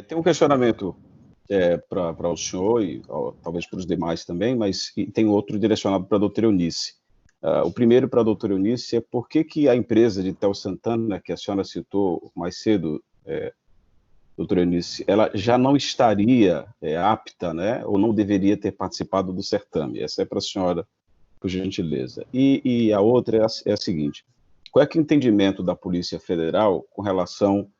Tem um questionamento para o senhor e talvez para os demais também, mas tem outro direcionado para a doutora Eunice. O primeiro para a doutora Eunice é por que a empresa de Tel Santana, que a senhora citou mais cedo, doutora Eunice, ela já não estaria apta, né, ou não deveria ter participado do certame? Essa é para a senhora, por gentileza. E a outra é a seguinte: qual é que é o entendimento da Polícia Federal com relação,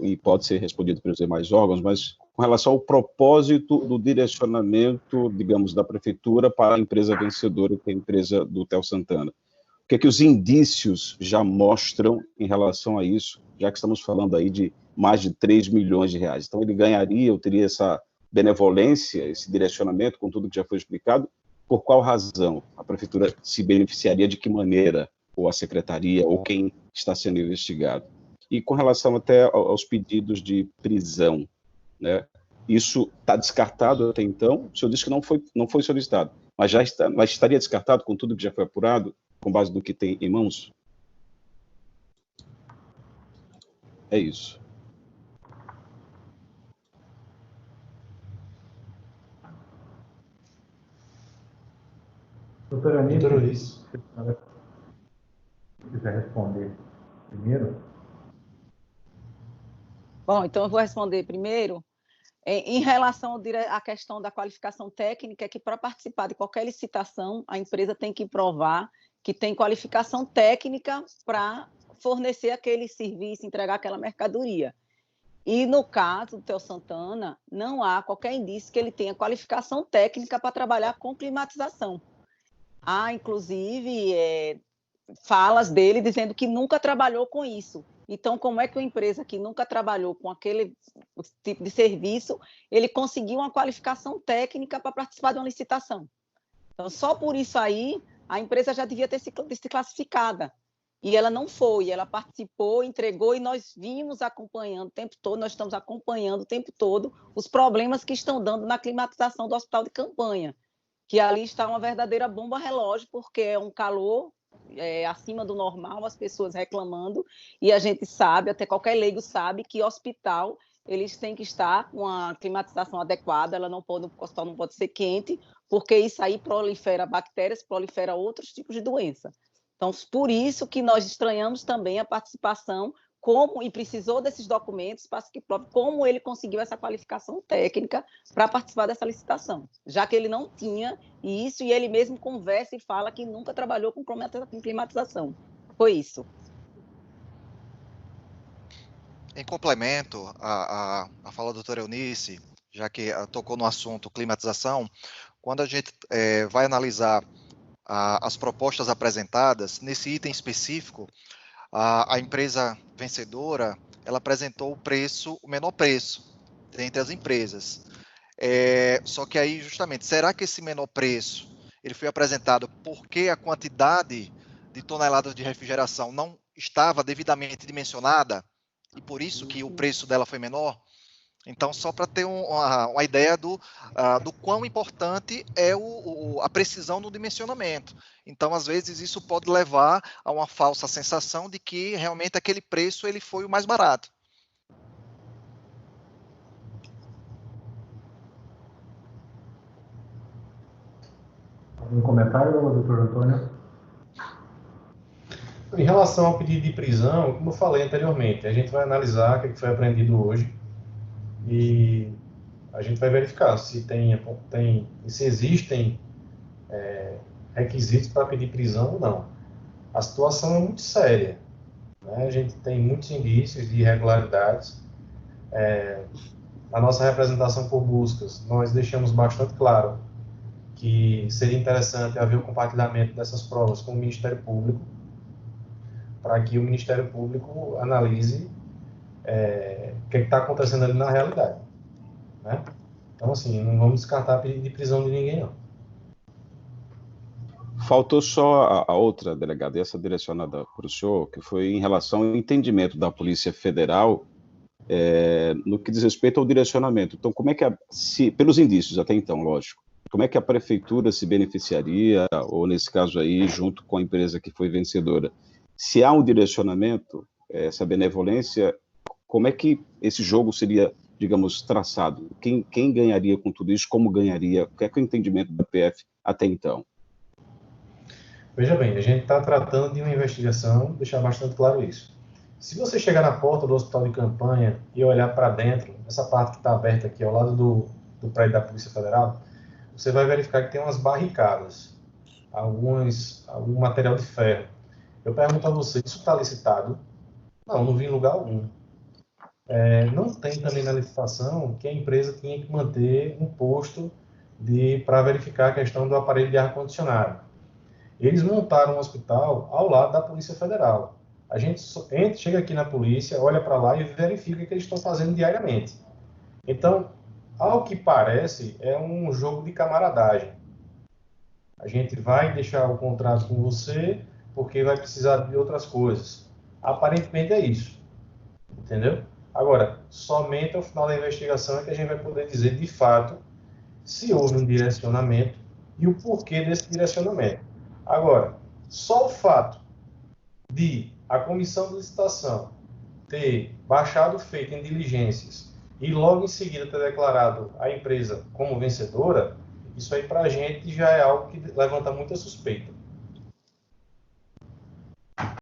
e pode ser respondido pelos demais órgãos, mas com relação ao propósito do direcionamento, digamos, da Prefeitura para a empresa vencedora, que é a empresa do Tel Santana? O que é que os indícios já mostram em relação a isso, já que estamos falando aí de mais de 3 milhões de reais? Então, ele ganharia, ou teria essa benevolência, esse direcionamento, com tudo que já foi explicado. Por qual razão a Prefeitura se beneficiaria, de que maneira, ou a Secretaria, ou quem está sendo investigado? E com relação até aos pedidos de prisão, né? Isso está descartado até então? O senhor disse que não foi solicitado, mas mas estaria descartado com tudo que já foi apurado, com base no que tem em mãos? É isso. Doutora Eunice, se quiser responder primeiro. Bom, então eu vou responder primeiro. Em relação à questão da qualificação técnica, é que para participar de qualquer licitação, a empresa tem que provar que tem qualificação técnica para fornecer aquele serviço, entregar aquela mercadoria. E no caso do Tel Santana, não há qualquer indício que ele tenha qualificação técnica para trabalhar com climatização. Há, inclusive, falas dele dizendo que nunca trabalhou com isso. Então, como é que uma empresa que nunca trabalhou com aquele tipo de serviço, ele conseguiu uma qualificação técnica para participar de uma licitação? Então, só por isso aí, a empresa já devia ter se classificada. E ela não foi, ela participou, entregou, e nós vimos acompanhando o tempo todo, nós estamos acompanhando o tempo todo os problemas que estão dando na climatização do hospital de campanha, que ali está uma verdadeira bomba relógio, porque é um calor acima do normal, as pessoas reclamando, e a gente sabe, até qualquer leigo sabe, que hospital eles têm que estar com a climatização adequada, o hospital não pode ser quente, porque isso aí prolifera bactérias, prolifera outros tipos de doença. Então, por isso que nós estranhamos também a participação, e precisou desses documentos para que prove como ele conseguiu essa qualificação técnica para participar dessa licitação, já que ele não tinha isso, e ele mesmo conversa e fala que nunca trabalhou com climatização. Foi isso. Em complemento à fala da doutora Eunice, já que tocou no assunto climatização, quando a gente vai analisar as propostas apresentadas, nesse item específico, a empresa vencedora, ela apresentou o menor preço entre as empresas. Só que aí, justamente, será que esse menor preço ele foi apresentado porque a quantidade de toneladas de refrigeração não estava devidamente dimensionada e por isso que o preço dela foi menor? Então, só para ter uma ideia do quão importante é a precisão no dimensionamento. Então, às vezes, isso pode levar a uma falsa sensação de que realmente aquele preço ele foi o mais barato. Algum comentário, doutor Antônio? Em relação ao pedido de prisão, como eu falei anteriormente, a gente vai analisar o que foi apreendido hoje e a gente vai verificar se existem requisitos para pedir prisão ou não. A situação é muito séria, né? A gente tem muitos indícios de irregularidades. Na nossa representação por buscas, nós deixamos bastante claro que seria interessante haver o compartilhamento dessas provas com o Ministério Público, para que o Ministério Público analise o que está acontecendo ali na realidade, né? Então, assim, não vamos descartar pedido de prisão de ninguém, não. Faltou só a outra delegada, essa direcionada para o senhor, que foi em relação ao entendimento da Polícia Federal no que diz respeito ao direcionamento. Então, como é que, pelos indícios até então, lógico, como é que a Prefeitura se beneficiaria, ou nesse caso aí, junto com a empresa que foi vencedora? Se há um direcionamento, essa benevolência, como é que esse jogo seria, digamos, traçado? Quem ganharia com tudo isso? Como ganharia? O que é o entendimento da PF até então? Veja bem, a gente está tratando de uma investigação, deixar bastante claro isso. Se você chegar na porta do hospital de campanha e olhar para dentro, essa parte que está aberta aqui ao lado do prédio da Polícia Federal, você vai verificar que tem umas barricadas, algum material de ferro. Eu pergunto a você, isso está licitado? Não vi em lugar algum. Não tem também na licitação que a empresa tinha que manter um posto para verificar a questão do aparelho de ar-condicionado. Eles montaram um hospital ao lado da Polícia Federal. A gente chega aqui na polícia, olha para lá e verifica o que eles estão fazendo diariamente. Então, ao que parece, é um jogo de camaradagem. A gente vai deixar o contrato com você porque vai precisar de outras coisas. Aparentemente é isso. Entendeu? Agora, somente ao final da investigação é que a gente vai poder dizer, de fato, se houve um direcionamento e o porquê desse direcionamento. Agora, só o fato de a comissão de licitação ter baixado o feito em diligências e logo em seguida ter declarado a empresa como vencedora, isso aí para a gente já é algo que levanta muita suspeita.